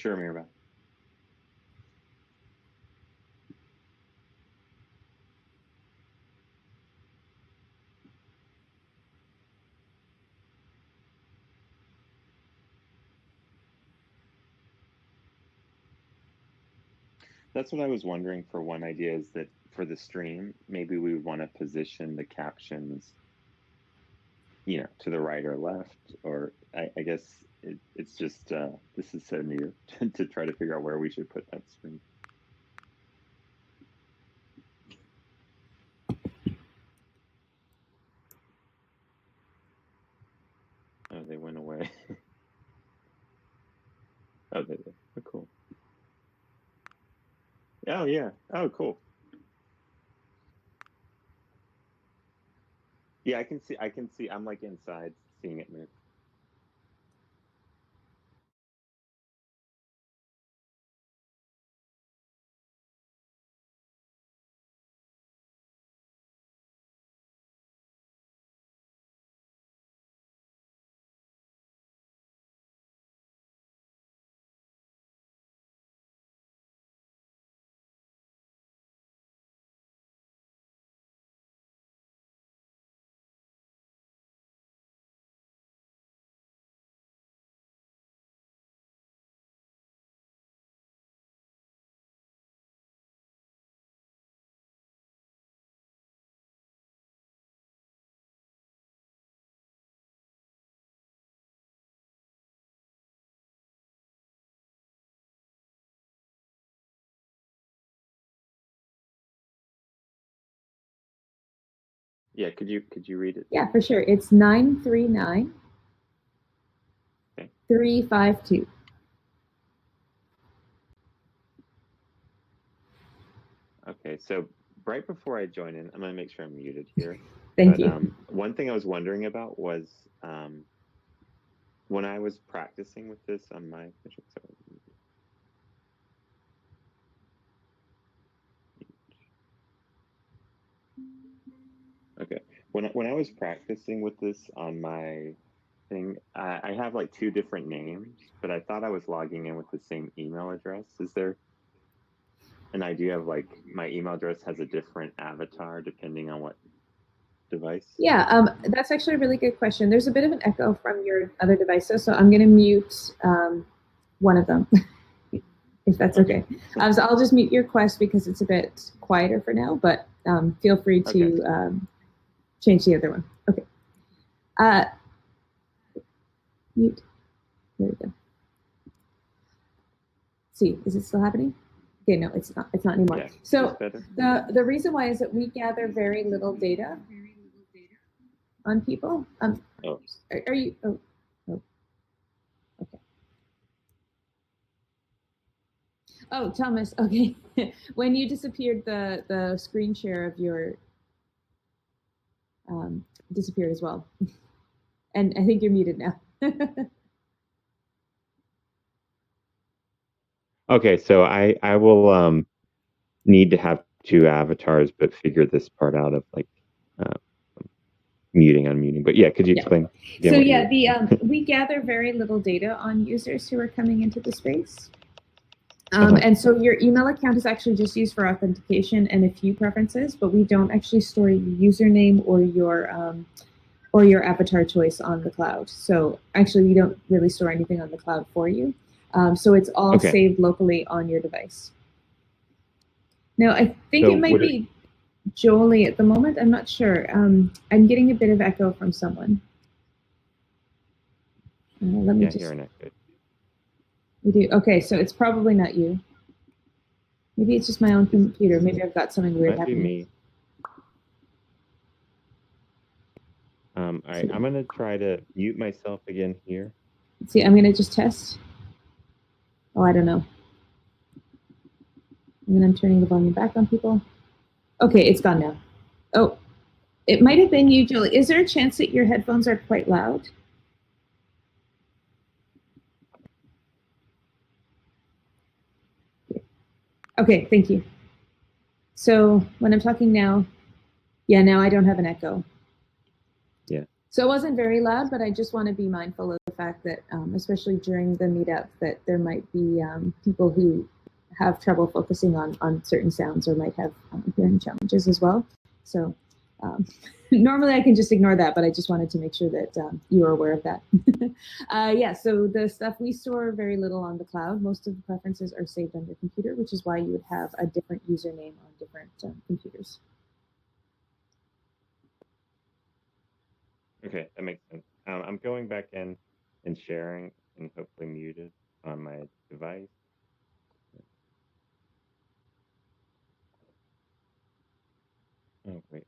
Sure, Mirabelle. That's what I was wondering for one idea is that for the stream, maybe we would want to position the captions, to the right or left, or I guess it's just, this is so new to try to figure out where we should put that screen. Oh, they went away. Oh, they did. Oh, cool. Oh, yeah. Oh, cool. Yeah, I can see, I'm like inside seeing it move. Yeah, could you read it? Yeah, for sure. It's 939 Okay. 352. Okay, so right before I join in, I'm gonna make sure I'm muted here. Thank But you. one thing I was wondering about was when I was practicing with this on my okay, when I was practicing with this on my thing, I have like two different names, but I thought I was logging in with the same email address. Is there an idea of like my email address has a different avatar depending on what device? Yeah, that's actually a really good question. There's a bit of an echo from your other devices, so I'm going to mute one of them, if that's okay. So I'll just mute your Quest because it's a bit quieter for now, but feel free to change the other one. Okay. Mute. There we go. See, is it still happening? Okay, no, it's not. It's not anymore. Yeah, so the reason why is that we gather very little data on people. Are you? Oh, okay. Oh, Thomas. Okay, when you disappeared, the screen share of your disappeared as well, and I think you're muted now. Okay, so I will need to have two avatars, but figure this part out of like muting, unmuting. But yeah, could you explain? So yeah, we gather very little data on users who are coming into the space. And so your email account is actually just used for authentication and a few preferences, but we don't actually store your username or your avatar choice on the cloud. So actually, we don't really store anything on the cloud for you. So it's all saved locally on your device. Now, I think it might be Jolie at the moment. I'm not sure. I'm getting a bit of echo from someone. Let me just. Hear an echo. We do. Okay, so it's probably not you. Maybe it's just my own computer. Maybe I've got something weird happening. Might be me. All right, I'm gonna try to mute myself again here. See, I'm gonna just test. Oh, I don't know. And then I'm turning the volume back on people. Okay, it's gone now. Oh, it might have been you, Julie. Is there a chance that your headphones are quite loud? Okay, thank you. So when I'm talking now, yeah, now I don't have an echo. Yeah. So it wasn't very loud, but I just want to be mindful of the fact that, especially during the meetup, that there might be people who have trouble focusing on certain sounds or might have hearing challenges as well. So normally I can just ignore that, but I just wanted to make sure that you are aware of that. Yeah, so the stuff we store very little on the cloud. Most of the preferences are saved on your computer, which is why you would have a different username on different computers. Okay, that makes sense. I'm going back in and sharing and hopefully muted on my device. Oh, wait.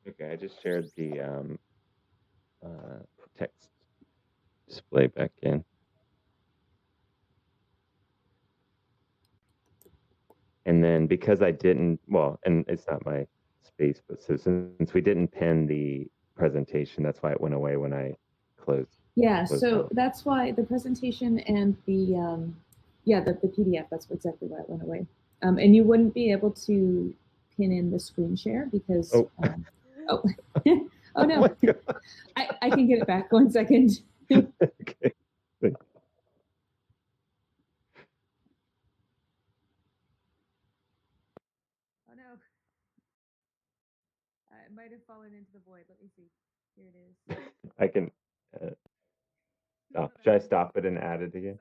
Okay, I just shared the text display back in. And then because I didn't, well, and it's not my space, but so since we didn't pin the presentation, that's why it went away when I closed. Yeah, closed so out. that's why the presentation and the the PDF, that's exactly why it went away. And you wouldn't be able to pin in the screen share because Oh, oh oh no, my God. I can get it back. 1 second. Okay. Oh no, it might have fallen into the void. Let me see. Here it is. I can. Should I stop it and add it again?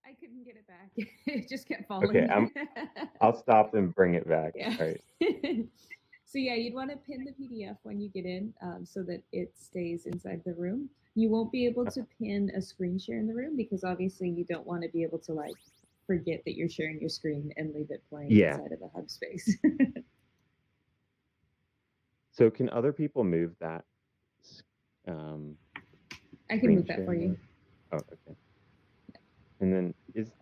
I couldn't get it back. It just kept falling. Okay, I'll stop and bring it back. Yeah. All right. So yeah, you'd want to pin the PDF when you get in so that it stays inside the room. You won't be able to pin a screen share in the room because obviously you don't want to be able to like forget that you're sharing your screen and leave it playing inside of the hub space. So can other people move that? I can move that for you. Oh, okay. And then is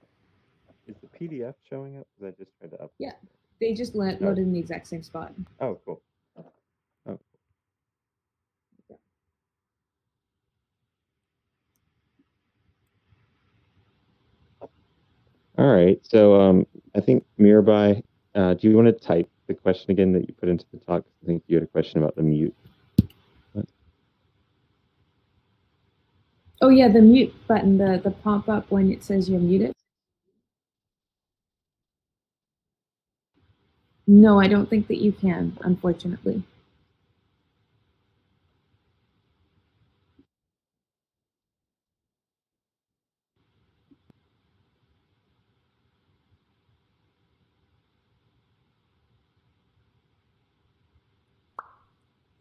the PDF showing up? Because I just tried to upload. Yeah, they just loaded in the exact same spot. Oh, cool. Oh. Yeah. All right. So I think Mirabai, do you want to type the question again that you put into the talk? I think you had a question about the mute. Oh yeah, the mute button, the pop up when it says you're muted. No, I don't think that you can, unfortunately.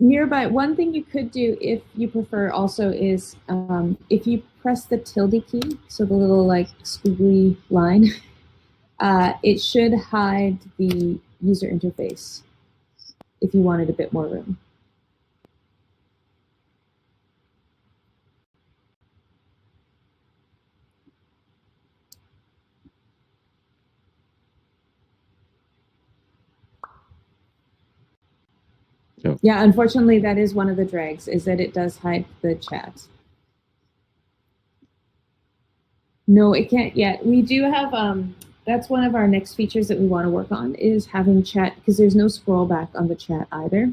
Nearby, one thing you could do if you prefer also is if you press the tilde key, so the little like squiggly line, it should hide the user interface if you wanted a bit more room. Oh. Yeah, unfortunately, that is one of the drags, is that it does hide the chat. No, it can't yet. We do have, that's one of our next features that we want to work on is having chat, because there's no scroll back on the chat either.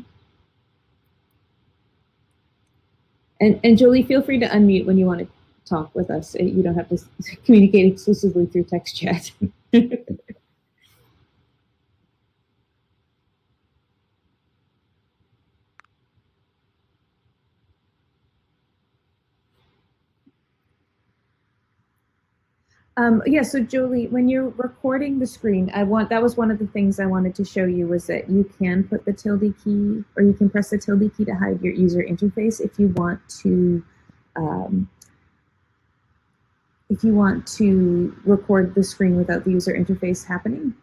And Jolie, feel free to unmute when you want to talk with us. You don't have to communicate exclusively through text chat. Yeah, so Jolie, when you're recording the screen, that was one of the things I wanted to show you was that you can put the tilde key, or you can press the tilde key to hide your user interface um, if you want to record the screen without the user interface happening.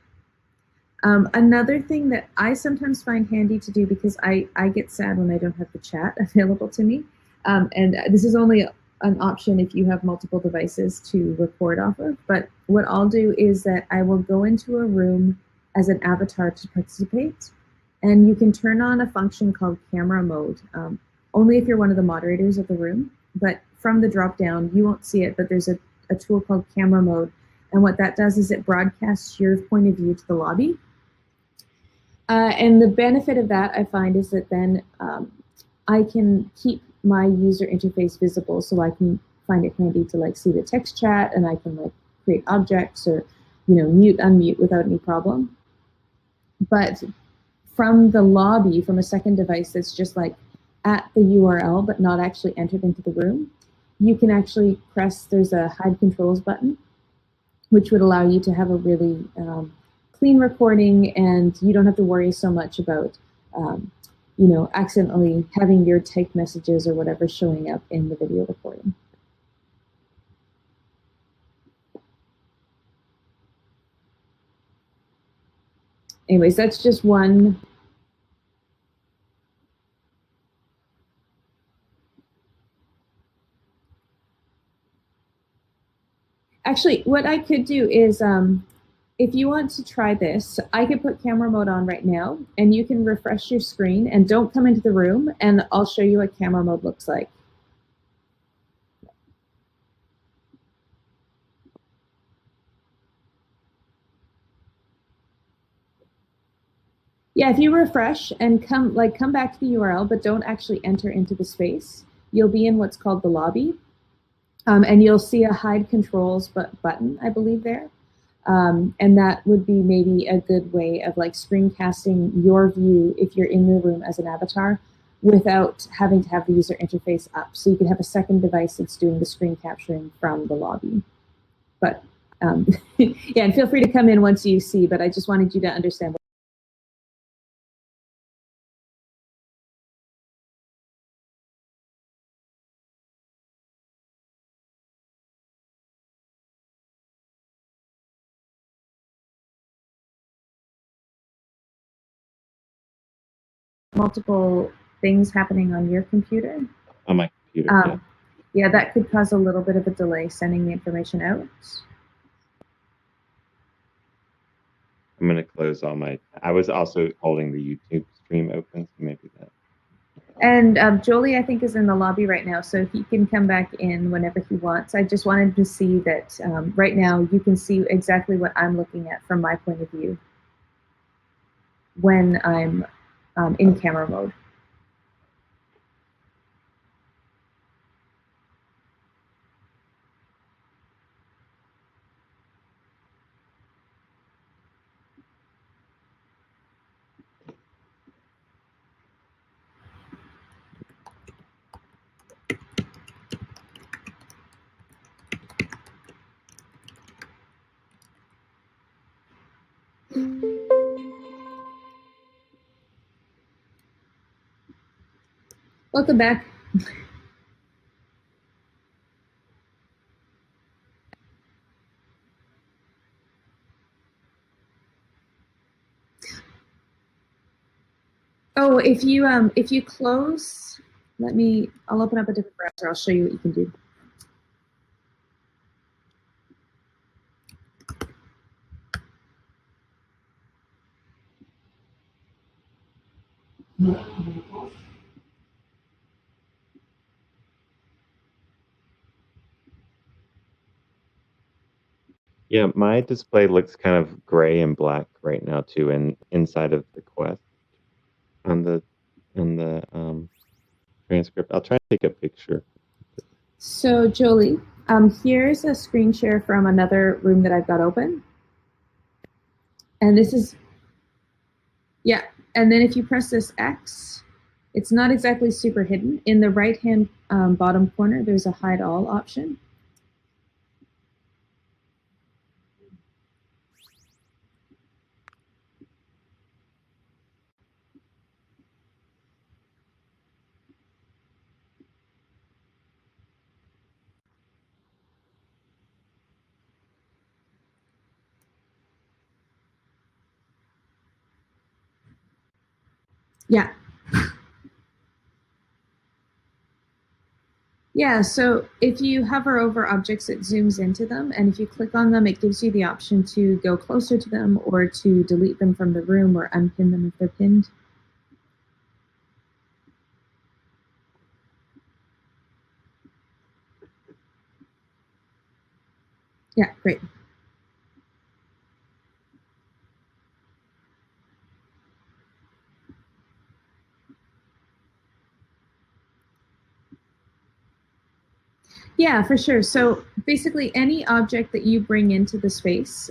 Another thing that I sometimes find handy to do, because I get sad when I don't have the chat available to me, and this is only an option if you have multiple devices to record off of, but what I'll do is that I will go into a room as an avatar to participate, and you can turn on a function called camera mode, only if you're one of the moderators of the room, but from the drop down, you won't see it, but there's a tool called camera mode, and what that does is it broadcasts your point of view to the lobby. And the benefit of that, I find, is that then I can keep my user interface visible, so I can find it handy to like see the text chat, and I can like create objects or, you know, mute, unmute without any problem. But from the lobby, from a second device that's just like at the URL but not actually entered into the room, you can actually press, there's a hide controls button, which would allow you to have a really clean recording, and you don't have to worry so much about you know, accidentally having your typed messages or whatever showing up in the video recording. Anyways, that's just one. Actually, what I could do is, if you want to try this, I could put camera mode on right now, and you can refresh your screen and don't come into the room, and I'll show you what camera mode looks like. Yeah, if you refresh and come back to the URL, but don't actually enter into the space, you'll be in what's called the lobby, and you'll see a hide controls button, I believe, there. And that would be maybe a good way of like screencasting your view if you're in the room as an avatar without having to have the user interface up. So you could have a second device that's doing the screen capturing from the lobby. But yeah, and feel free to come in once you see, but I just wanted you to understand. Multiple things happening on your computer. On my computer, yeah, that could cause a little bit of a delay sending the information out. I'm going to close all my, I was also holding the YouTube stream open, so maybe that. And Jolie, I think, is in the lobby right now, so he can come back in whenever he wants. I just wanted to see that right now you can see exactly what I'm looking at from my point of view when I'm in camera mode. Welcome back. Oh, if you close, I'll open up a different browser. I'll show you what you can do. Yeah, my display looks kind of gray and black right now too, and inside of the Quest on the transcript. I'll try to take a picture. So Jolie, here's a screen share from another room that I've got open, and this is, yeah. And then if you press this X, it's not exactly super hidden. In the right-hand bottom corner, there's a hide all option. Yeah. Yeah, so if you hover over objects, it zooms into them, and if you click on them, it gives you the option to go closer to them or to delete them from the room or unpin them if they're pinned. Yeah, great. Yeah, for sure. So basically, any object that you bring into the space,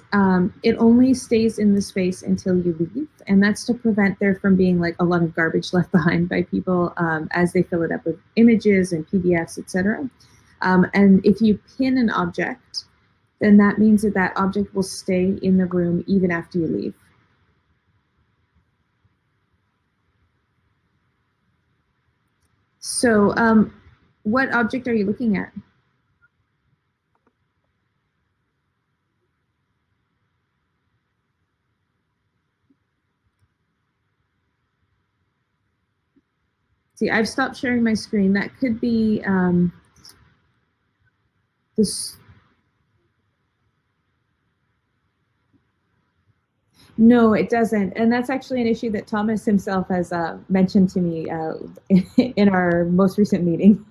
it only stays in the space until you leave, and that's to prevent there from being like a lot of garbage left behind by people as they fill it up with images and PDFs, etc. And if you pin an object, then that means that that object will stay in the room even after you leave. So, what object are you looking at? See, I've stopped sharing my screen. That could be this. No, it doesn't. And that's actually an issue that Thomas himself has mentioned to me in our most recent meeting.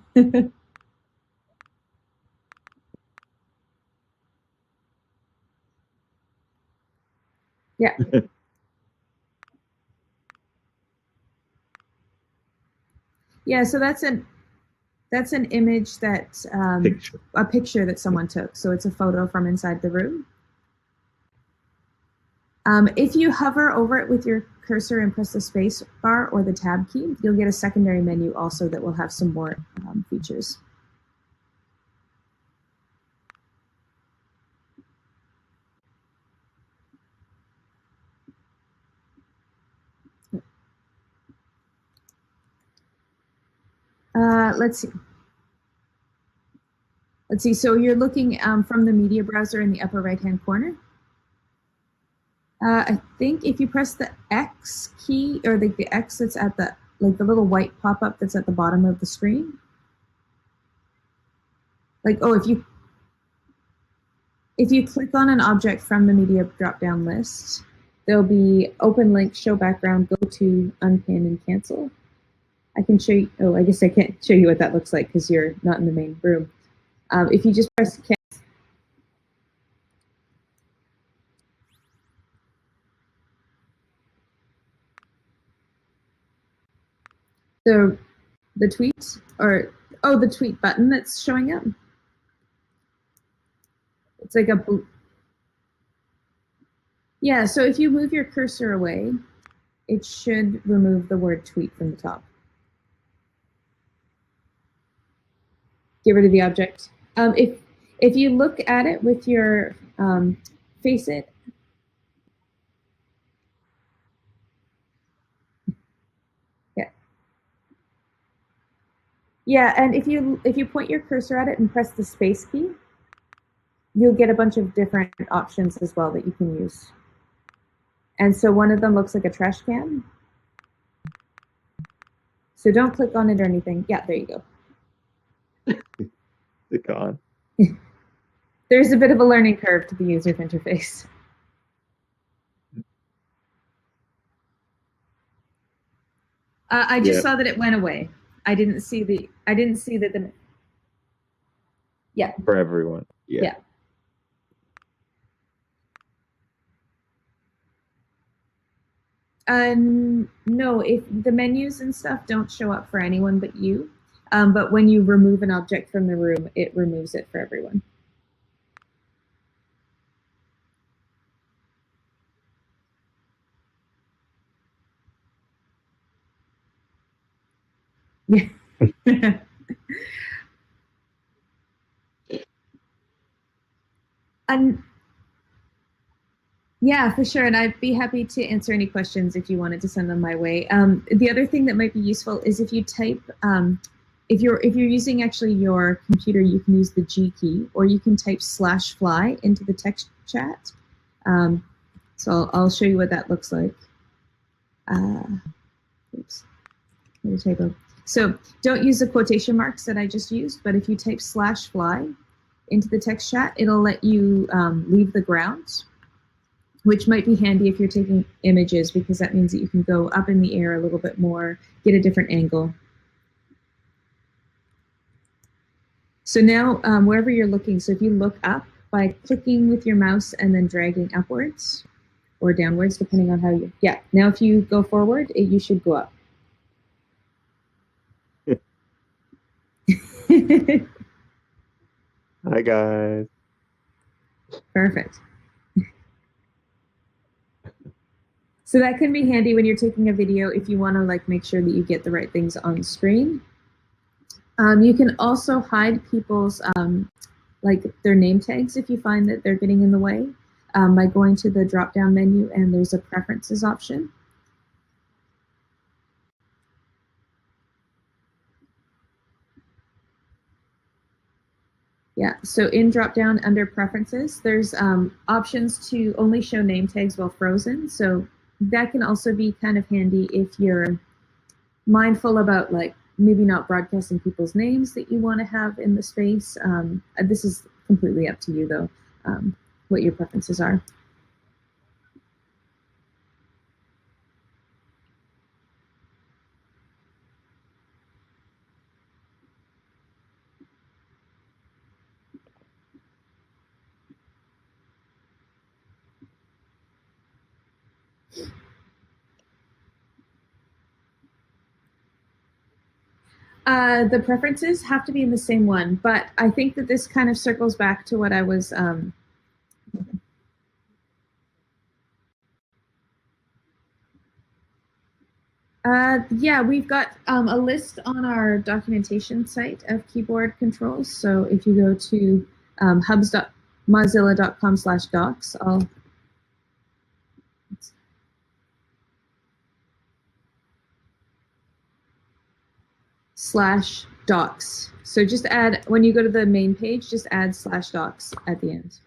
Yeah. Yeah, so that's an image that a picture that someone took. So it's a photo from inside the room. If you hover over it with your cursor and press the space bar or the tab key, you'll get a secondary menu also that will have some more features. Let's see. Let's see. So you're looking from the media browser in the upper right-hand corner. I think if you press the X key or the X that's at the the little white pop-up that's at the bottom of the screen. If you click on an object from the media drop-down list, there'll be open link, show background, go to, unpin, and cancel. I can show you. Oh, I guess I can't show you what that looks like because you're not in the main room. If you just press cancel. The tweet the tweet button that's showing up. It's like a yeah. So if you move your cursor away, it should remove the word tweet from the top. Get rid of the object. If you look at it with your face it. Yeah. Yeah, and if you point your cursor at it and press the space key, you'll get a bunch of different options as well that you can use. And so one of them looks like a trash can. So don't click on it or anything. Yeah, there you go. It's gone. There's a bit of a learning curve to the user interface. I just saw that it went away. I didn't see that the. Yeah. For everyone. Yeah. No, if the menus and stuff don't show up for anyone but you. But when you remove an object from the room, it removes it for everyone. Yeah. And yeah, for sure. And I'd be happy to answer any questions if you wanted to send them my way. The other thing that might be useful is if you type, if you're using actually your computer, you can use the G key, or you can type /fly into the text chat. So I'll show you what that looks like. Oops, made a typo. So don't use the quotation marks that I just used, but if you type /fly into the text chat, it'll let you leave the ground, which might be handy if you're taking images, because that means that you can go up in the air a little bit more, get a different angle. So now wherever you're looking, so if you look up by clicking with your mouse and then dragging upwards or downwards, depending on how you, yeah. Now if you go forward, you should go up. Hi guys. Perfect. So that can be handy when you're taking a video if you want to like make sure that you get the right things on screen. You can also hide people's like their name tags if you find that they're getting in the way by going to the drop-down menu and there's a preferences option. Yeah, so in drop-down under preferences, there's options to only show name tags while frozen. So that can also be kind of handy if you're mindful about like maybe not broadcasting people's names that you want to have in the space. This is completely up to you though, what your preferences are. The preferences have to be in the same one, but I think that this kind of circles back to what I was yeah, we've got a list on our documentation site of keyboard controls. So if you go to hubs.mozilla.com/docs, I'll /docs. So just add, when you go to the main page, just add /docs at the end,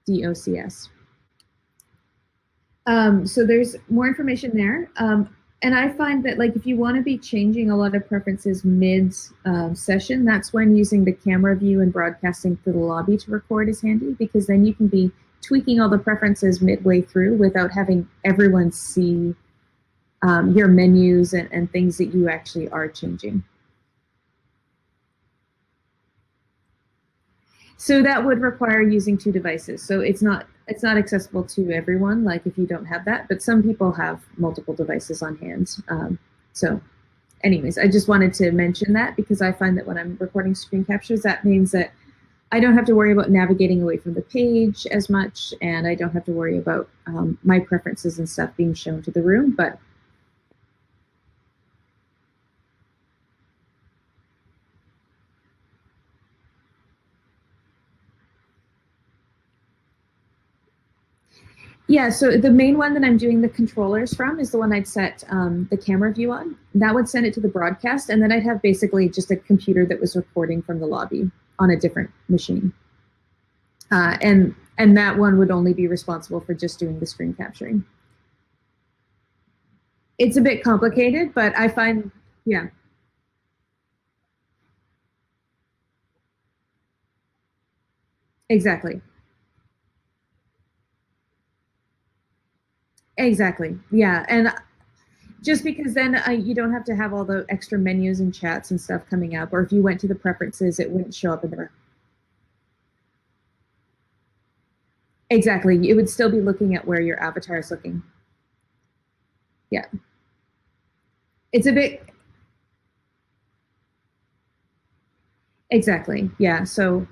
DOCS. So there's more information there. And I find that like if you want to be changing a lot of preferences mid session, that's when using the camera view and broadcasting to the lobby to record is handy, because then you can be tweaking all the preferences midway through without having everyone see your menus and things that you actually are changing. So that would require using 2 devices. So it's not accessible to everyone, like if you don't have that, but some people have multiple devices on hand. So anyways, I just wanted to mention that because I find that when I'm recording screen captures, that means that I don't have to worry about navigating away from the page as much, and I don't have to worry about my preferences and stuff being shown to the room, but yeah, so the main one that I'm doing the controllers from is the one I'd set the camera view on. That would send it to the broadcast, and then I'd have basically just a computer that was recording from the lobby on a different machine. And that one would only be responsible for just doing the screen capturing. It's a bit complicated, but I find, yeah. Exactly. Exactly. Yeah. And just because then you don't have to have all the extra menus and chats and stuff coming up, or if you went to the preferences, it wouldn't show up in there. Exactly. It would still be looking at where your avatar is looking. Yeah. It's a bit, exactly. Yeah. So,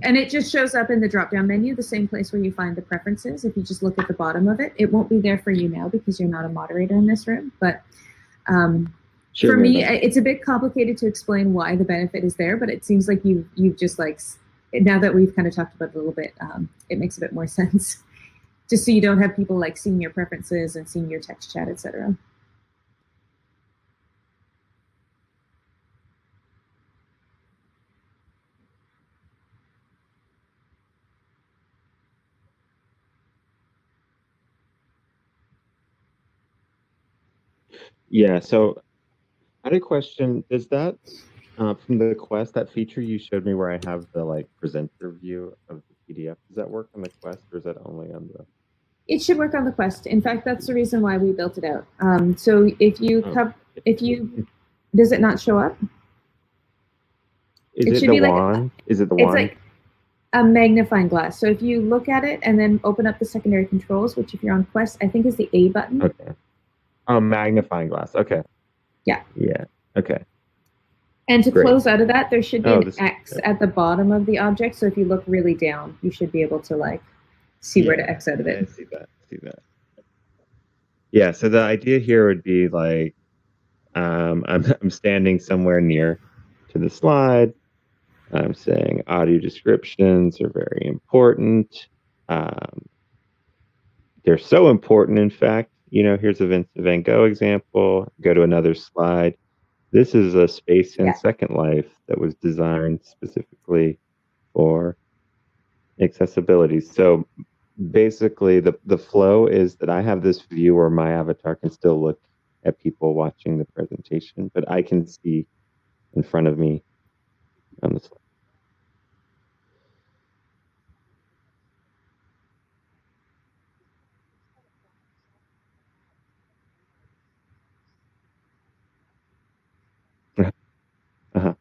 and it just shows up in the drop down menu, the same place where you find the preferences. If you just look at the bottom of it, it won't be there for you now because you're not a moderator in this room. But sure, for me, it's a bit complicated to explain why the benefit is there, but it seems like you've just like, now that we've kind of talked about it a little bit, it makes a bit more sense. Just so you don't have people like seeing your preferences and seeing your text chat, etc. Yeah, so I had a question. Does that from the Quest, that feature you showed me where I have the like presenter view of the PDF, does that work on the Quest or is that only on the It should work on the Quest. In fact, that's the reason why we built it out. So oh, if you, does it not show up? is It it should the be like, wand? Is it the it's wand? like a magnifying glass. So if you look at it and then open up the secondary controls, which if you're on Quest, I think is the A button. Okay. Oh, magnifying glass. Okay. Yeah. Yeah. Okay. And to Great. close out of that, there should be Oh, an this is X good. at the bottom of the object. So if you look really down, you should be able to like see where to Yeah, X out of I it. see that. See that. Yeah, so the idea here would be like I'm standing somewhere near to the slide. I'm saying audio descriptions are very important. Um, they're so important, in fact. Here's a Vincent van Gogh example. Go to another slide. This is a space in Yeah. Second Life that was designed specifically for accessibility. So basically, the flow is that I have this view where my avatar can still look at people watching the presentation, but I can see in front of me on the slide. Uh-huh.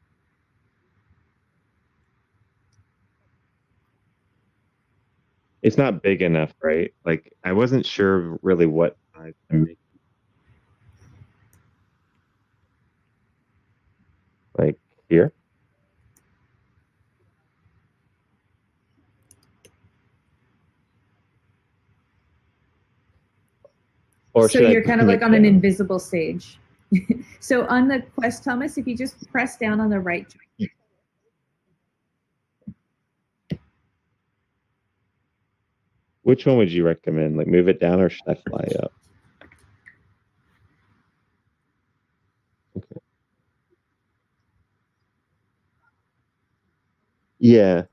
It's not big enough, right? Like I wasn't sure really what size to make. Like here, or So should I you're kind of bring like it on an down? invisible stage. So on the Quest, Thomas, if you just press down on the right, Which one would you recommend? Like move it down or should I fly up? Okay. Yeah.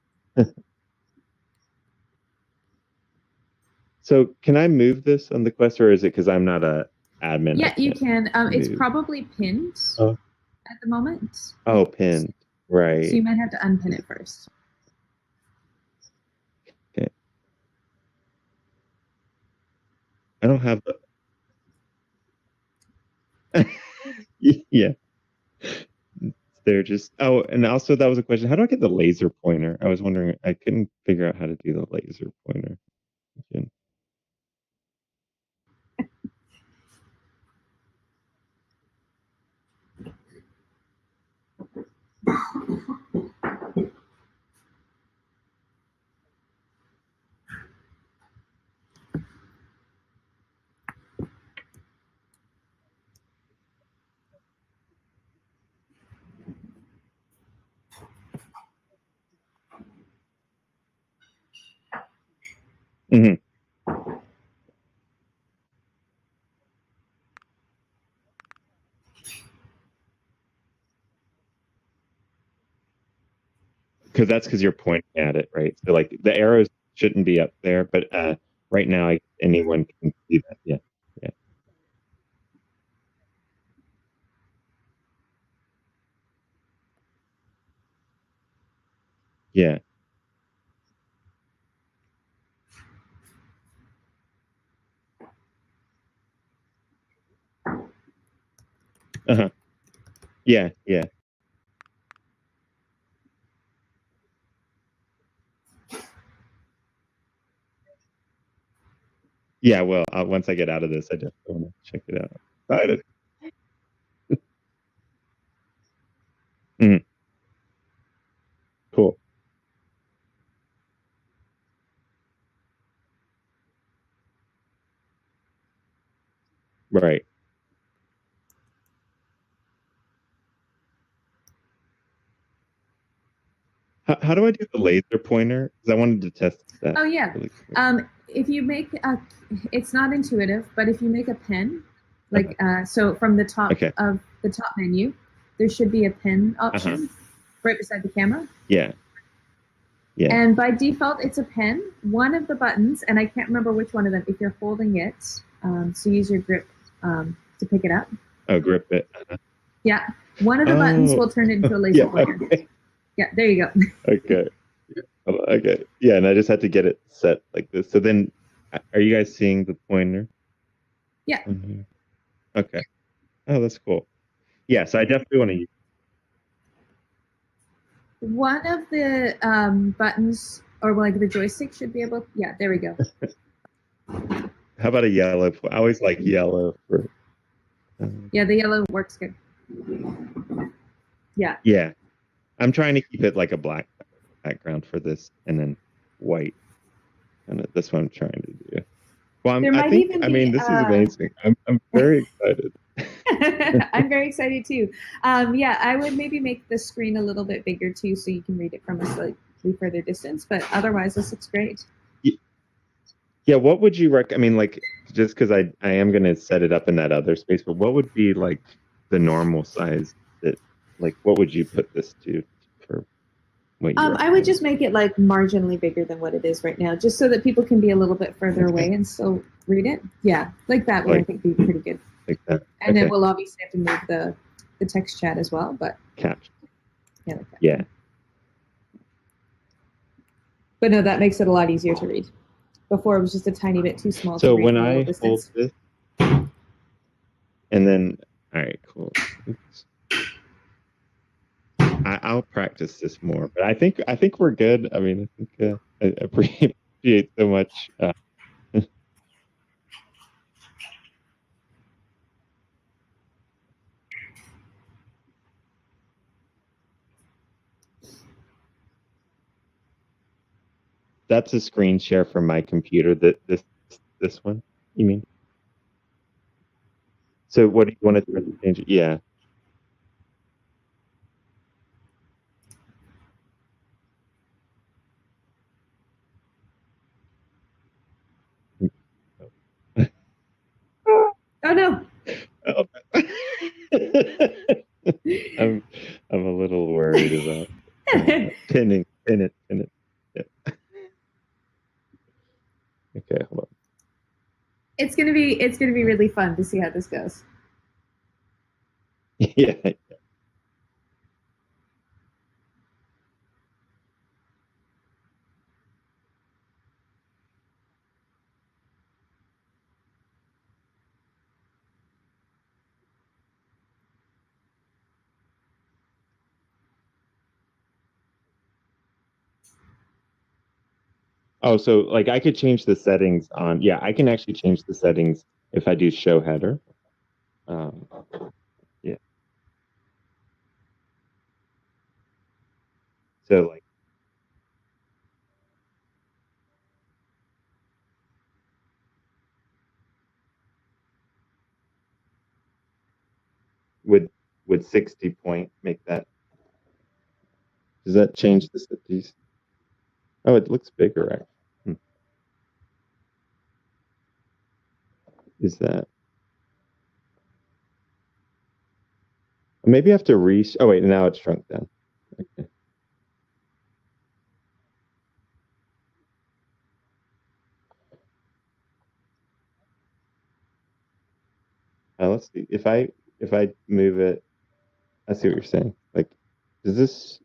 So can I move this on the Quest, or is it because I'm not a admin? I yeah, you can't can. It's move. probably pinned Oh, at the moment. oh, pinned. So Right. you might have to unpin it first. Okay. I don't have the. Yeah. They're just. Oh, and also that was a question. How do I get the laser pointer? I was wondering. I couldn't figure out how to do the laser pointer. Okay. Mhm. Because you're pointing at it, right? So like the arrows shouldn't be up there, but right now anyone can see that. Yeah, yeah, yeah. Uh-huh. Yeah, yeah, yeah. Well, once I get out of this, I definitely want to check it out. Excited. Mhm. Cool. Right. How do I do the laser pointer? Because I wanted to test that Oh yeah. really quick. If you make a, it's not intuitive, but if you make a pen, Uh-huh. like so from the top Okay. of the top menu, there should be a pen Uh-huh. option right beside the camera. Yeah. Yeah. And by default, it's a pen. One of the buttons, and I can't remember which one of them, if you're holding it, so use your grip to pick it up. Oh, grip it. Yeah. One of the buttons Oh, will turn it into a laser yeah. pointer. Okay. Yeah, there you go. Okay. Okay. Yeah, and I just had to get it set like this. So then, are you guys seeing the pointer Yeah. on here? Okay. Oh, that's cool. Yeah, so I definitely want to use. One of the buttons or like the joystick should be able. Yeah, there we go. How about a yellow? I always like yellow for. Yeah, the yellow works good. Yeah. Yeah, I'm trying to keep it like a black background for this, and then white. And that's what I'm trying to do. Well, There I might think. even I be mean, this is amazing. I'm very excited. I'm very excited too. Yeah, I would maybe make the screen a little bit bigger too, so you can read it from a slightly further distance. But otherwise, this looks great. Yeah, what would you I mean, like, just because I am gonna set it up in that other space, but what would be like the normal size that, like, what would you put this to for what you I would recommend? just make it like marginally bigger than what it is right now, just so that people can be a little bit further Okay, away and still read it. Yeah, like that would I like think be pretty good. that. And then Okay, we'll obviously have to move the text chat as well, but catch. yeah, like that. Yeah. But no, that makes it a lot easier to read. Before it was just a tiny bit too small to So read when from a little I hold distance. this, and then, all right, cool. Oops. I'll practice this more, but I think we're good. I mean, I think I appreciate so much. That's a screen share from my computer. That this one, you mean? So what do you want to change? Yeah. Oh no. Oh. I'm I'm a little worried about pin it. Yeah. Okay, hold on. It's gonna be really fun to see how this goes. Yeah. Oh, so like I could change the settings on. Yeah, I can actually change the settings if I do show header. Um, yeah. So like would would 60 point make that? Does that change the cities? Oh, it looks bigger actually. Is that maybe I have to oh wait, now it's shrunk down. Okay. Let's see. If I move it, I see what you're saying. Like, does this?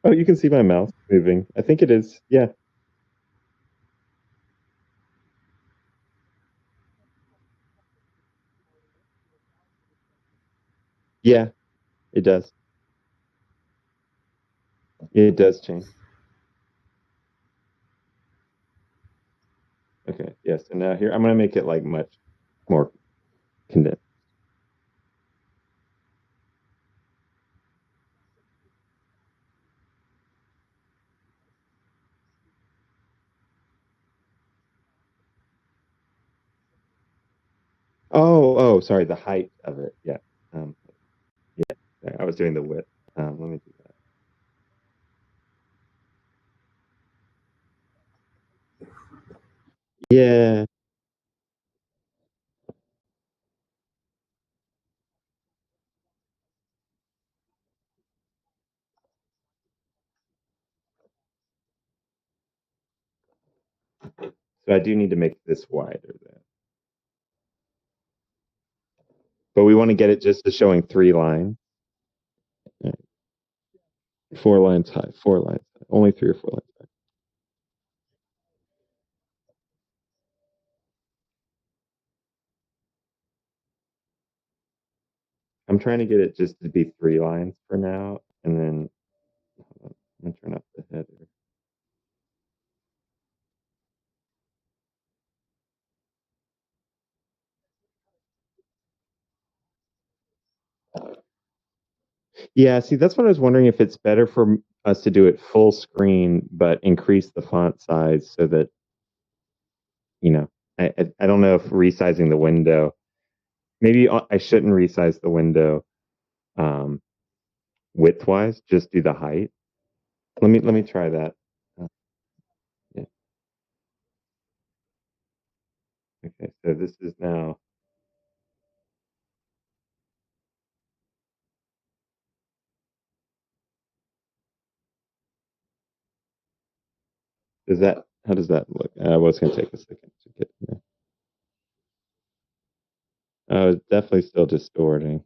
Oh, you can see my mouse moving. I think it is. Yeah, yeah, it does. It does change. Okay, yes. And now here, I'm gonna make it like much more condensed. Oh, sorry, the height of it. Yeah. Um, yeah. I was doing the width. Let me do that. Yeah. So I do need to make this wider then. but we want to get it just to showing 3 lines. 4 lines high, 4 lines high. Only 3 or 4 lines high. I'm trying to get it just to be 3 lines for now, and then I'm gonna turn up the header. Yeah, see, that's what I was wondering, if it's better for us to do it full screen, but increase the font size so that, you know, I don't know if resizing the window, maybe I shouldn't resize the window um, width-wise, just do the height. Let me try that. Uh, yeah. Okay, so this is now. How does that look? Well, it's gonna take a second to get there. Oh, it's definitely still distorting.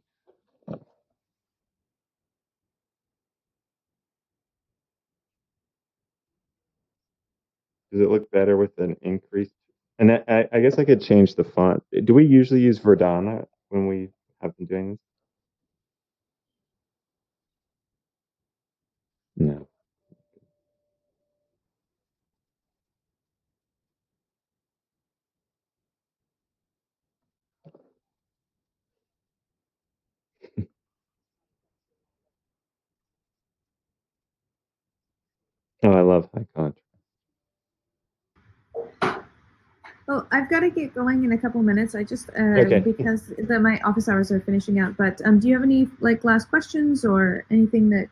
Does it look better with an increased? And I guess I could change the font. Do we usually use Verdana when we have been doing this? No. Oh, I love high contrast. Well, I've got to get going in a couple minutes. I just Okay. because my office hours are finishing out. But do you have any like last questions or anything that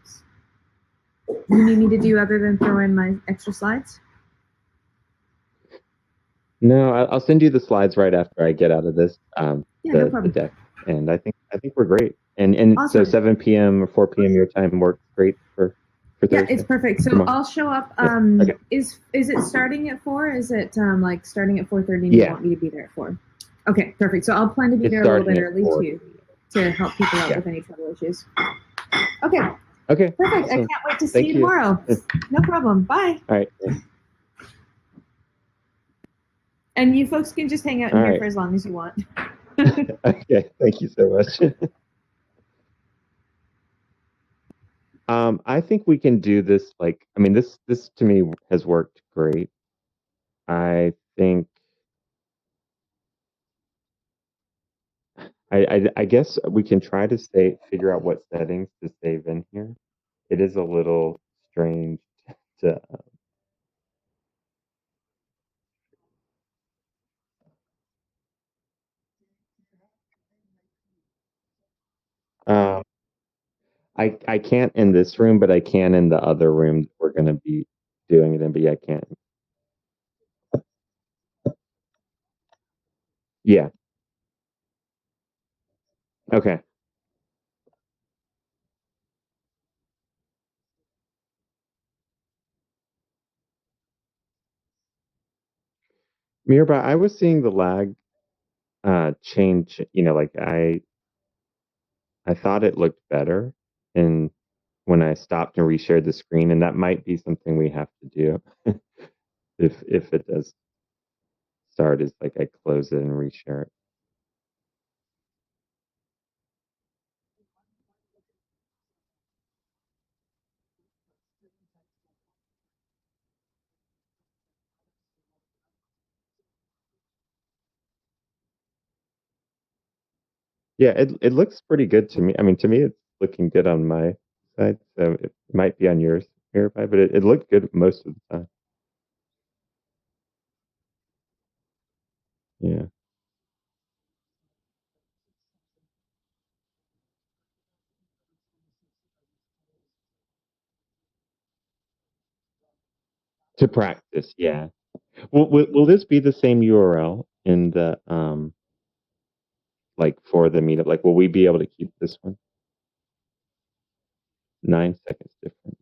you need me to do other than throw in my extra slides? No, I'll send you the slides right after I get out of this. Yeah, no The problem. deck, and I think we're great. And so Awesome. 7 p.m. or 4 p.m. your time works great for Yeah, Thursday. it's perfect. So tomorrow? I'll show up. Yeah. Okay. Is it starting at 4? Is it like starting at 4:30 and you Yeah. want me to be there at 4? Okay, perfect. So I'll plan to be It's there a little bit starting at early 4. to help people out Yeah. with any trouble issues. Okay, Okay. perfect. I Awesome. can't wait to see Thank you you. tomorrow. No problem. Bye. All right. And you folks can just hang out in All here right. for as long as you want. Okay. Thank you so much. I think we can do this. Like, I mean, this to me has worked great. I think I guess we can try to figure out what settings to save in here. It is a little strange to. Uh, I can't in this room, but I can in the other room that we're going to be doing it in. But yeah, I can't. Yeah. Okay. Mirba, I was seeing the lag change. Like I thought it looked better, and when I stopped and reshared the screen, and that might be something we have to do if it does start, is like I close it and reshare it. Yeah, it looks pretty good to me. I mean, to me, it's looking good on my side, so it might be on yours, Verify, but it looked good most of the time. Yeah. To practice, yeah. Will this be the same URL in the like for the meetup? Like, will we be able to keep this one? 9 seconds different.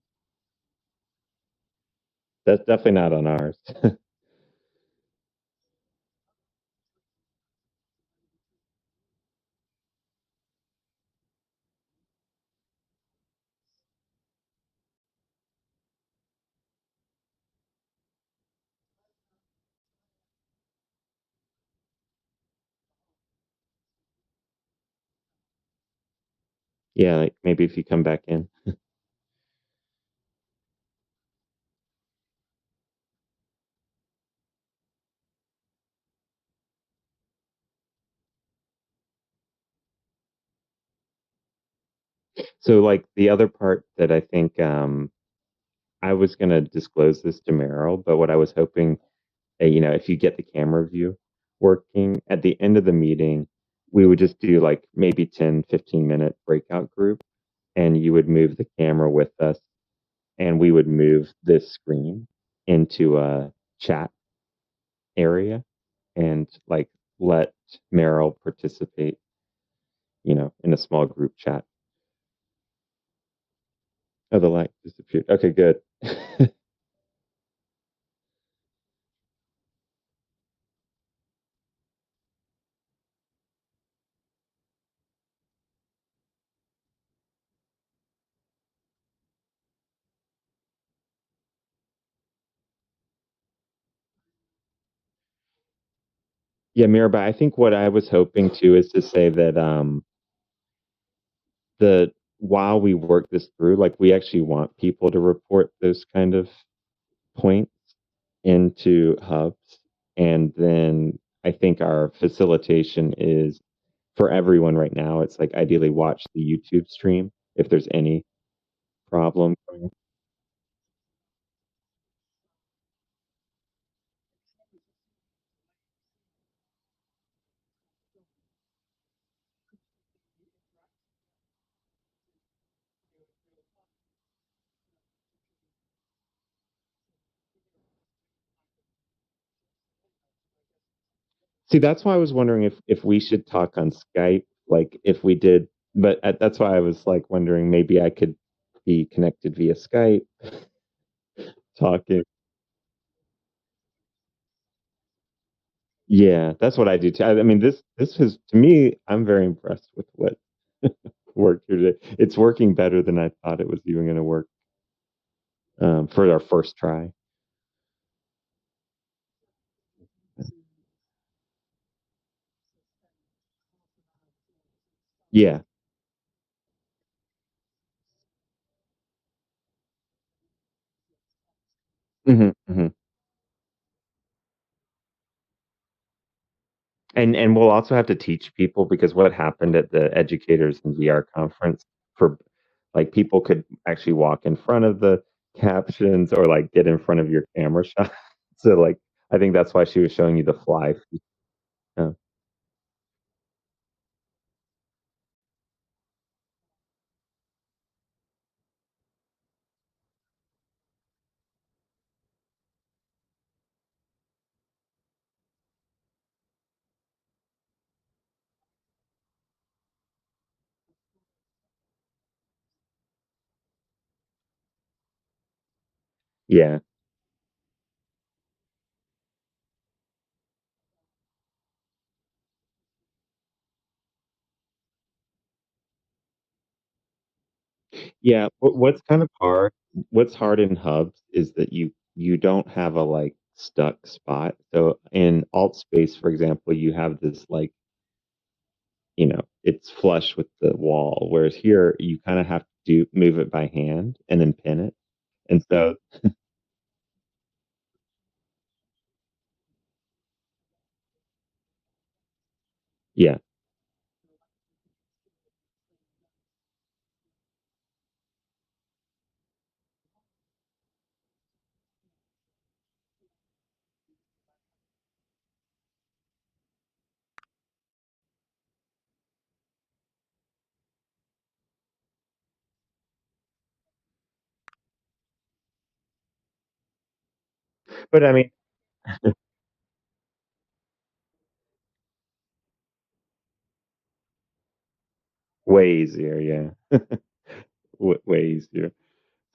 That's definitely not on ours. Yeah, like maybe if you come back in. So like the other part that I think I was gonna disclose this to Meryl, but what I was hoping, if you get the camera view working at the end of the meeting, we would just do like maybe 10, 15-minute breakout group, and you would move the camera with us, and we would move this screen into a chat area and like let Meryl participate, in a small group chat. Oh, the light disappeared. Okay, good. Yeah, Mirabai, I think what I was hoping to is to say that the while we work this through, like we actually want people to report those kind of points into hubs. And then I think our facilitation is for everyone right now. It's like ideally watch the YouTube stream if there's any problem. See, that's why I was wondering if we should talk on Skype, like if we did, but that's why I was like wondering maybe I could be connected via Skype talking. Yeah, that's what I do too. I mean, this is to me, I'm very impressed with what worked here today. It's working better than I thought it was even going to work for our first try. Yeah. Hmm, hmm. And we'll also have to teach people because what happened at the educators and VR conference for like people could actually walk in front of the captions or like get in front of your camera shot. So like I think that's why she was showing you the fly. Uh, yeah. Yeah, what's hard in hubs is that you don't have a like stuck spot. So in alt space, for example, you have this like, it's flush with the wall, whereas here you kind of have to move it by hand and then pin it. And so yeah. But I mean, way easier, yeah. Way easier.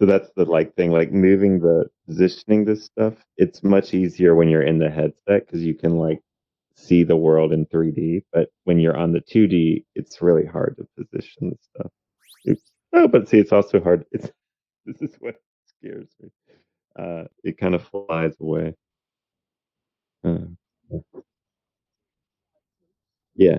So that's the like thing, like moving the positioning this stuff. It's much easier when you're in the headset because you can like see the world in 3D. But when you're on the 2D, it's really hard to position the stuff. Oops. Oh, but see, it's also hard. It's this is what scares me. It kind of flies away. Uh, yeah.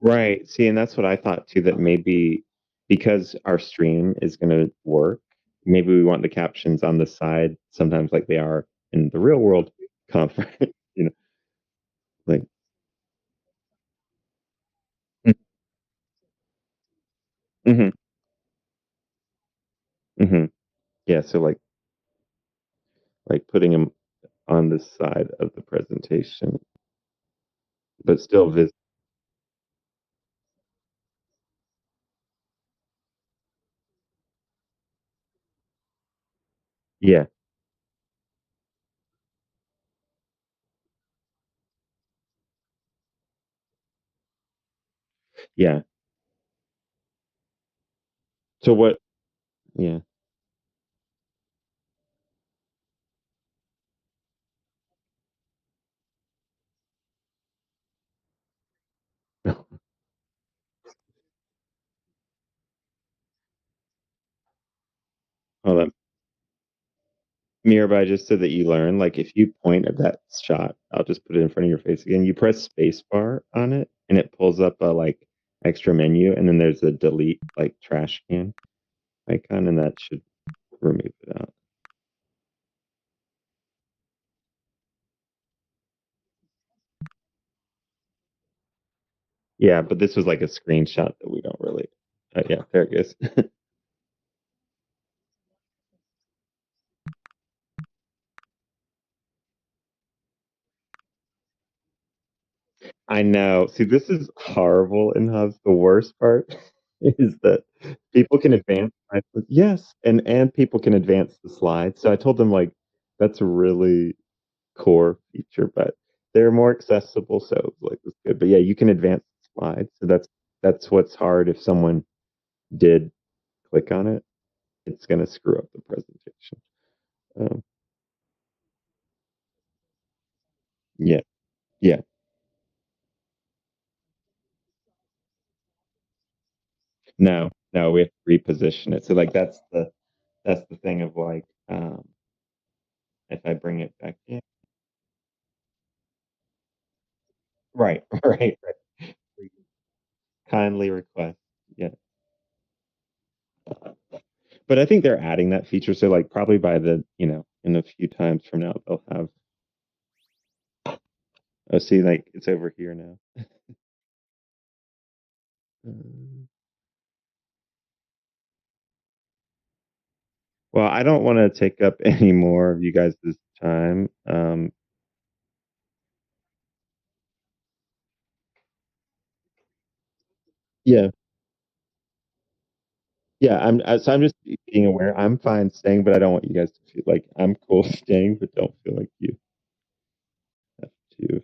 Right. See, and that's what I thought too, that maybe because our stream is gonna work, maybe we want the captions on the side sometimes like they are in the real world conference, you know, like mm, mhm, mhm. Yeah, so like putting them on the side of the presentation, but still yeah, yeah. So what yeah. Hold on. Mirabai, just so that you learn, like if you point at that shot, I'll just put it in front of your face again. You press space bar on it and it pulls up a like extra menu and then there's a delete like trash can icon and that should remove it out. Yeah, but this was like a screenshot that we don't really yeah, there it goes. I know. See, this is horrible in Hubs. The worst part is that people can advance slides. Yes, and people can advance the slides. So I told them like that's a really core feature, but they're more accessible, so like it's good. But yeah, you can advance the slides. So that's what's hard if someone did click on it, it's gonna screw up the presentation. Um, yeah, yeah. No, no, we have to reposition it. So like that's the thing of like if I bring it back in. Right, right, right. Kindly request. Yeah. But I think they're adding that feature. So like probably by the, in a few times from now they'll have oh see like it's over here now. Um, well, I don't want to take up any more of you guys' time. Yeah, yeah. So I'm just being aware. I'm fine staying, but I don't want you guys to feel like I'm cool staying, but don't feel like you have to.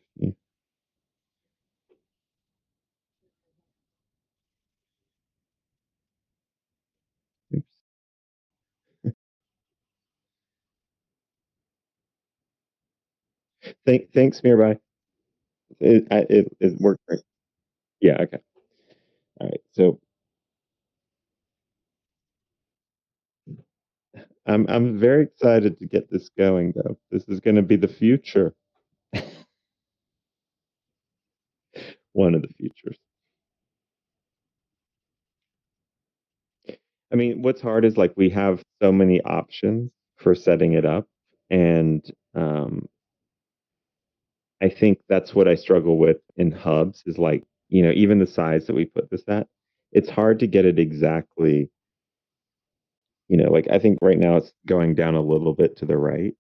Oops. Thanks, Mirabai. It worked great. Yeah. Okay. All right. So I'm very excited to get this going, though. This is going to be the future. One of the futures. I mean, what's hard is like we have so many options for setting it up, and um, I think that's what I struggle with in hubs is like, even the size that we put this at, it's hard to get it exactly, like I think right now it's going down a little bit to the right,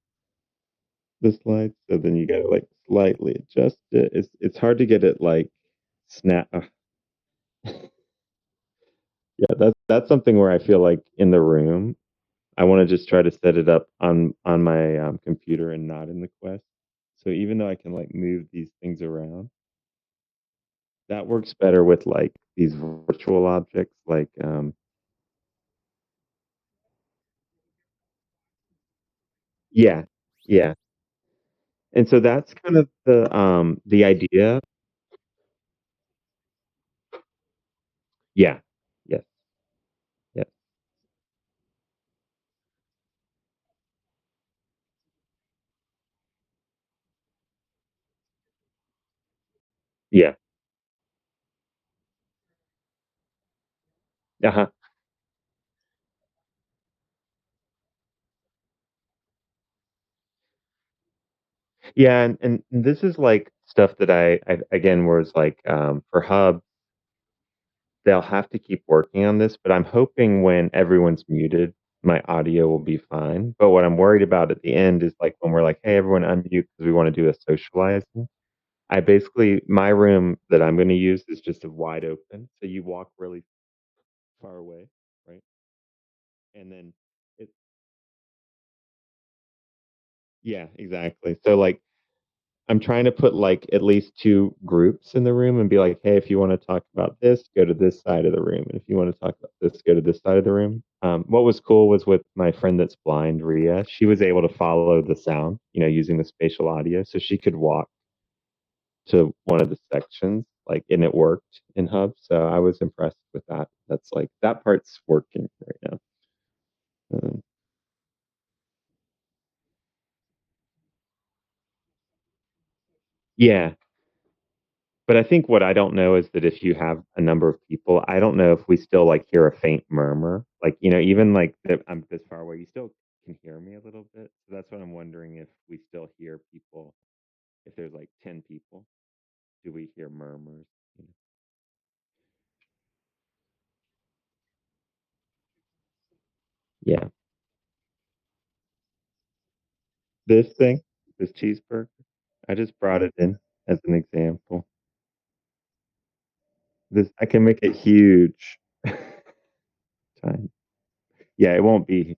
the slide. So then you gotta like slightly adjust it. It's hard to get it like snap. Yeah, that's something where I feel like in the room, I want to just try to set it up on my computer and not in the Quest. So even though I can like move these things around, that works better with like these virtual objects like yeah, yeah. And so that's kind of the idea. Yeah. Yes. Yes. Yeah. Uh-huh. Yeah, and this is like stuff that I again was like for Hub, they'll have to keep working on this, but I'm hoping when everyone's muted, my audio will be fine. But what I'm worried about at the end is like when we're like, hey, everyone unmute because we want to do a socializing. I basically my room that I'm going to use is just a wide open, so you walk really far away, right? And then it, yeah, exactly. So like I'm trying to put like at least two groups in the room and be like, hey, if you want to talk about this, go to this side of the room. And if you want to talk about this, go to this side of the room. What was cool was with my friend that's blind, Ria, she was able to follow the sound, using the spatial audio. So she could walk to one of the sections, like, and it worked in Hub. So I was impressed with that. That's like, that part's working right now. Um, yeah. But I think what I don't know is that if you have a number of people, I don't know if we still like hear a faint murmur. Like, even like that I'm this far away, you still can hear me a little bit. So that's what I'm wondering if we still hear people. If there's like 10 people, do we hear murmurs? You know? Yeah. This thing, this cheeseburger, I just brought it in as an example. This I can make it huge. Tiny. Yeah, it won't be.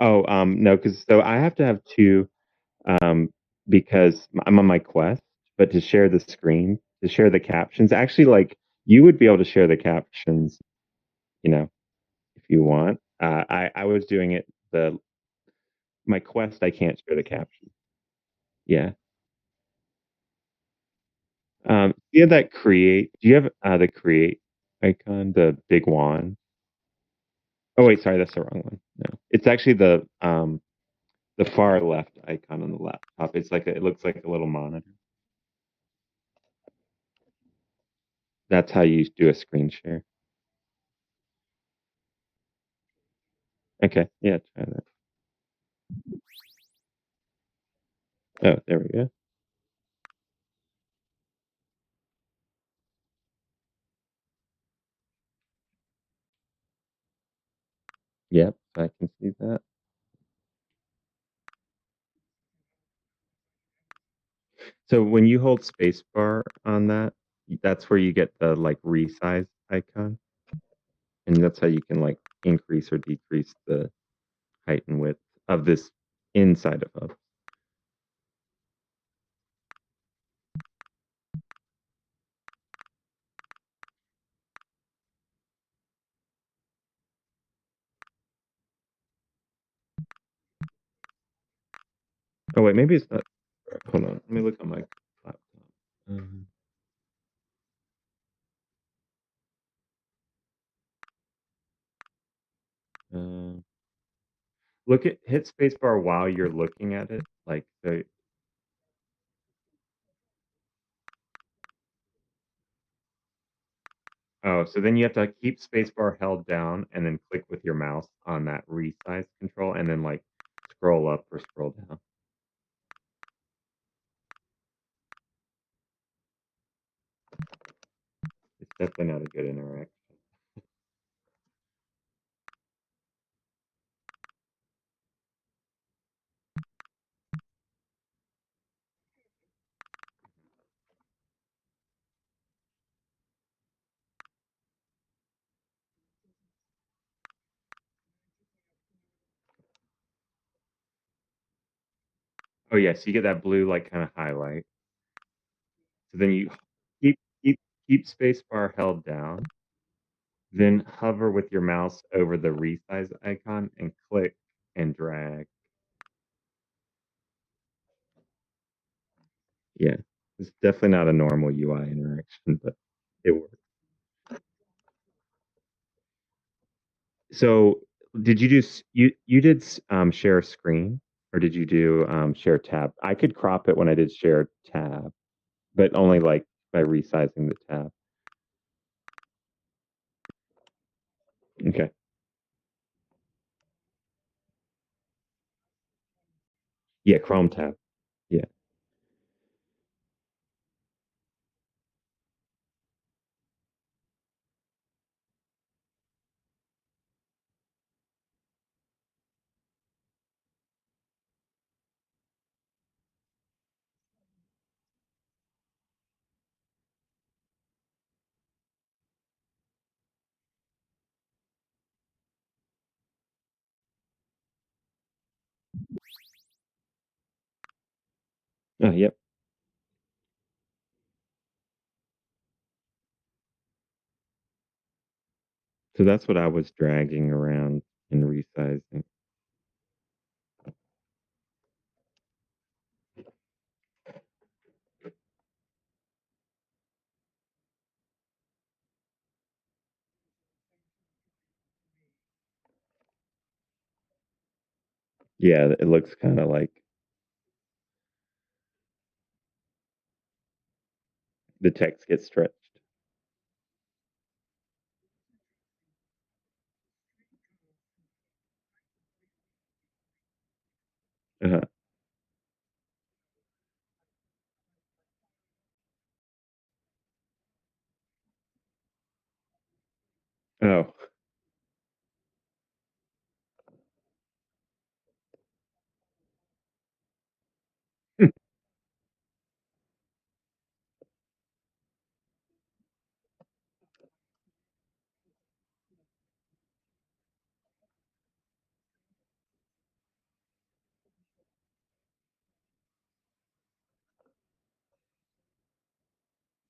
Oh, no, because so I have to have two um, because I'm on my Quest, but to share the screen, to share the captions, actually, like you would be able to share the captions, you know, if you want. I was doing it the my Quest. I can't share the captions. Yeah. You have that create. Do you have the create icon, the big wand? Oh wait, sorry, that's the wrong one. No, it's actually the far left icon on the laptop. It's like it looks like a little monitor. That's how you do a screen share. Okay, yeah, try that. Oh, there we go. Yep, I can see that. So when you hold spacebar on that, that's where you get the like resize icon, and that's how you can like increase or decrease the height and width of this inside of Hub. Oh wait, maybe it's not. Hold on, let me look on my laptop. Um, uh, look at hit spacebar while you're looking at it, like the. Oh, so then you have to keep spacebar held down and then click with your mouse on that resize control and then like scroll up or scroll down. It's definitely not a good interaction. Oh yeah, so you get that blue like kind of highlight. So then you keep keep keep spacebar held down, then hover with your mouse over the resize icon and click and drag. Yeah. It's definitely not a normal UI interaction, but It works. So, did you just you did share screen or did you do share tab? I could crop it when I did share tab, but only like by resizing the tab. Okay. Yeah, Chrome tab. Yeah. Oh, yep. So that's what I was dragging around and resizing. Yeah, it looks kind of like the text gets stretched. Uh-huh. Oh.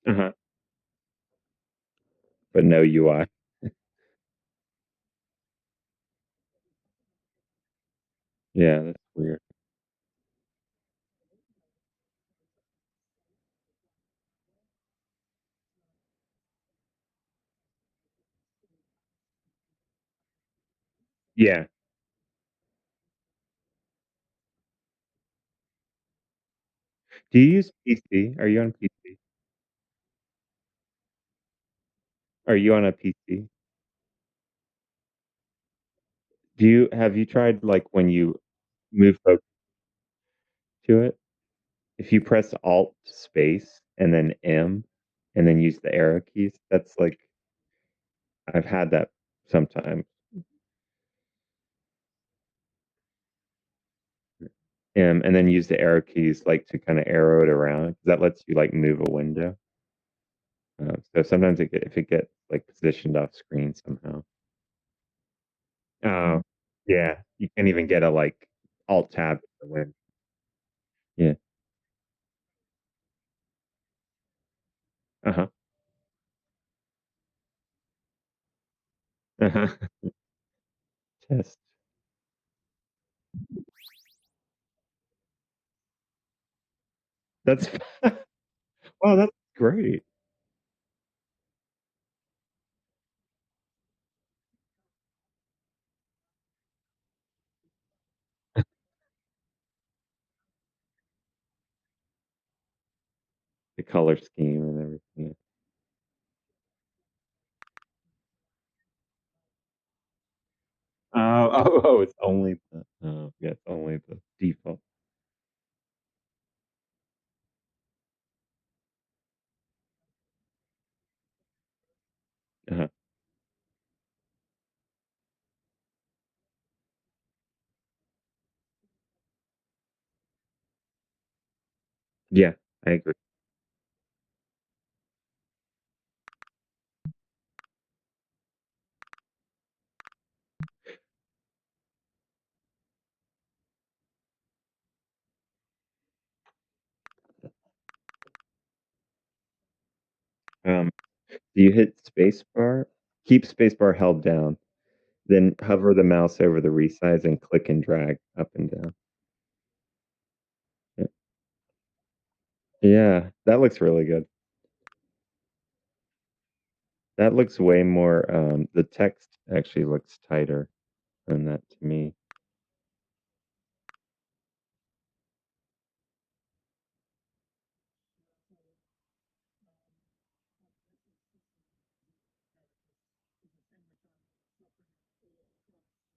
Uh-huh. But no UI. Yeah, that's weird. Yeah. Do you use PC? Are you on PC? Are you on a PC? Do you have you tried, like, when you move focus to it, if you press Alt space and then M and then use the arrow keys, that's like I've had that sometimes. And then use the arrow keys, like, to kinda arrow it around 'cause that lets you, like, move a window. So sometimes if it gets, like, positioned off screen somehow. Oh, yeah. You can't even get a, like, Alt tab to win. Yeah. Uh-huh. Uh-huh. Test. That's wow, that's great. The color scheme and everything. It's only the yeah, it's only the default. Uh-huh. Yeah, I agree. Um, do you hit spacebar? Keep spacebar held down, then hover the mouse over the resize and click and drag up and down. Yeah, yeah, that looks really good. That looks way more, the text actually looks tighter than that to me.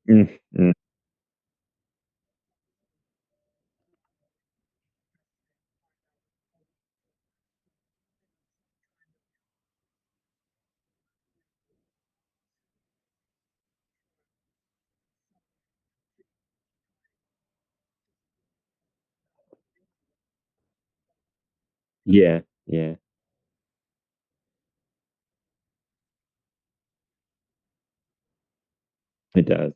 Mm, mm. Yeah, yeah, it does.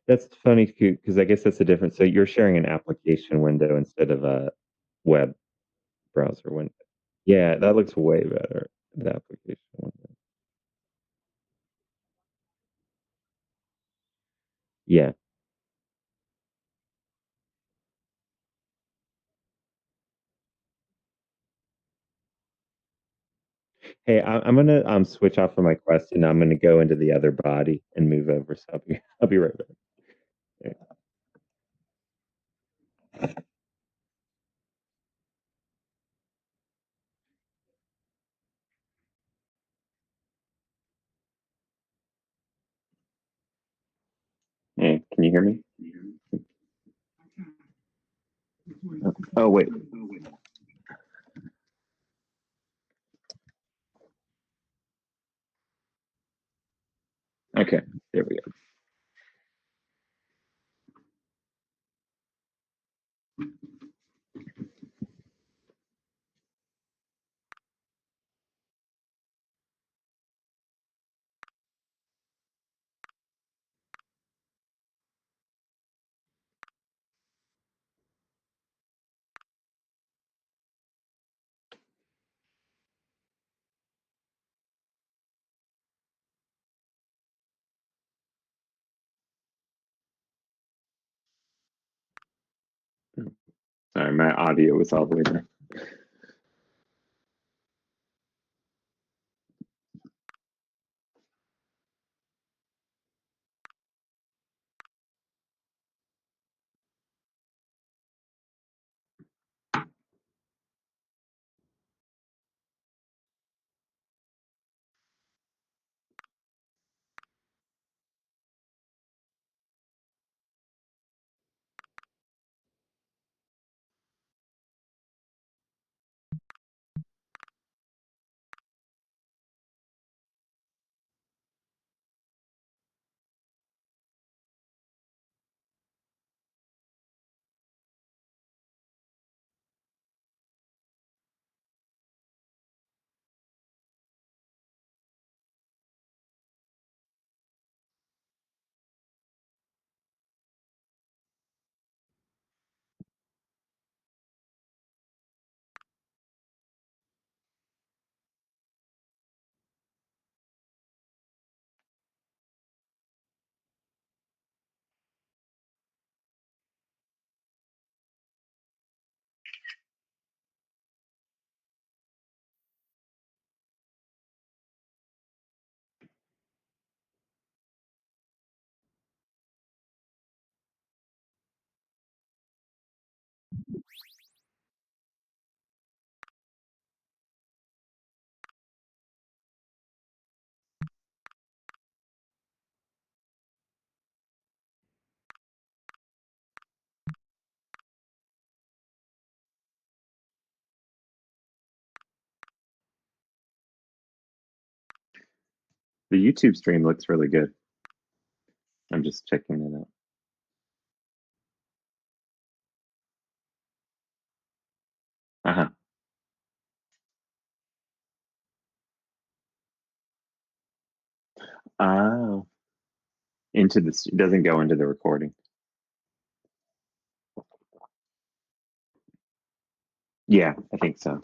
That's funny because I guess that's the difference. So you're sharing an application window instead of a web browser window. Yeah, that looks way better, the application window. Yeah. Hey, I'm gonna, switch off of my Quest, and I'm gonna go into the other body and move over, so I'll be right back. Yeah. Hey, can you hear me? Oh, wait. Okay, there we go. Sorry, my audio was all the way down. The YouTube stream looks really good. I'm just checking it out. Uh-huh. Oh, into this, it doesn't go into the recording. Yeah, I think so.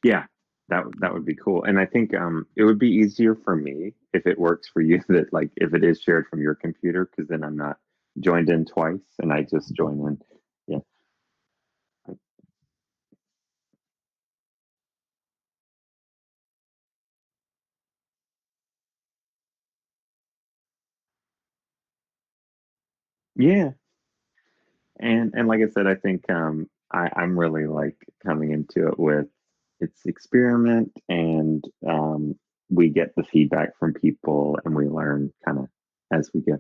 Yeah, that would be cool. And I think it would be easier for me if it works for you that like if it is shared from your computer, because then I'm not joined in twice and I just join in. Yeah. Yeah. And like I said, I think I'm really like coming into it with it's experiment and we get the feedback from people and we learn kind of as we go.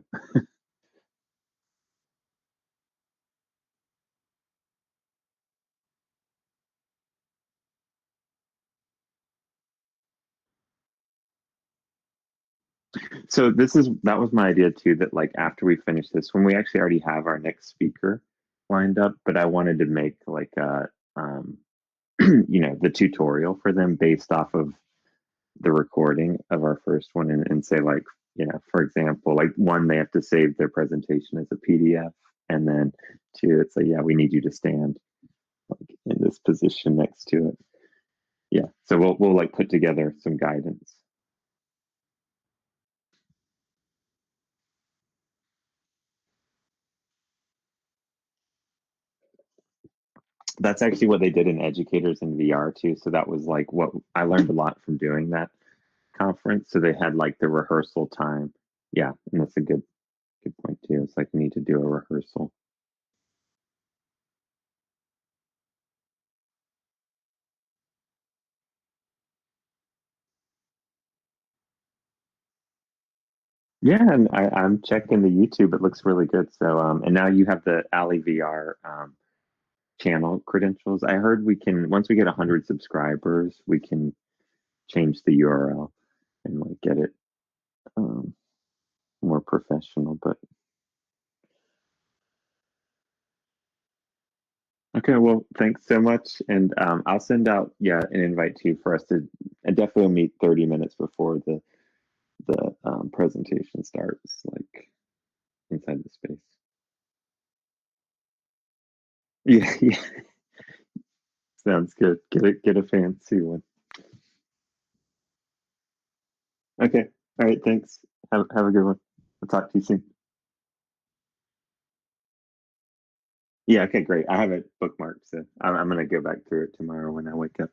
So that was my idea too, that like after we finish this, when we actually already have our next speaker lined up, but I wanted to make like a the tutorial for them based off of the recording of our first one and say like, for example, like one, they have to save their presentation as a PDF. And then two, it's like, yeah, we need you to stand like in this position next to it. Yeah. So we'll like put together some guidance. That's actually what they did in Educators in VR too. So that was like what I learned a lot from doing that conference. So they had like the rehearsal time. Yeah, and that's a good point too. It's like we need to do a rehearsal. Yeah, and I'm checking the YouTube. It looks really good. So and now you have the A11yVR channel credentials. I heard we can once we get 100 subscribers, we can change the URL and like get it um, more professional. But okay, well, thanks so much, and I'll send out an invite to you for us to and definitely meet 30 minutes before the presentation starts, like inside the space. Yeah, yeah, sounds good. Get a fancy one. Okay, all right, thanks. Have a good one. I'll talk to you soon. Yeah, okay, great. I have it bookmarked, so I'm gonna go back through it tomorrow when I wake up.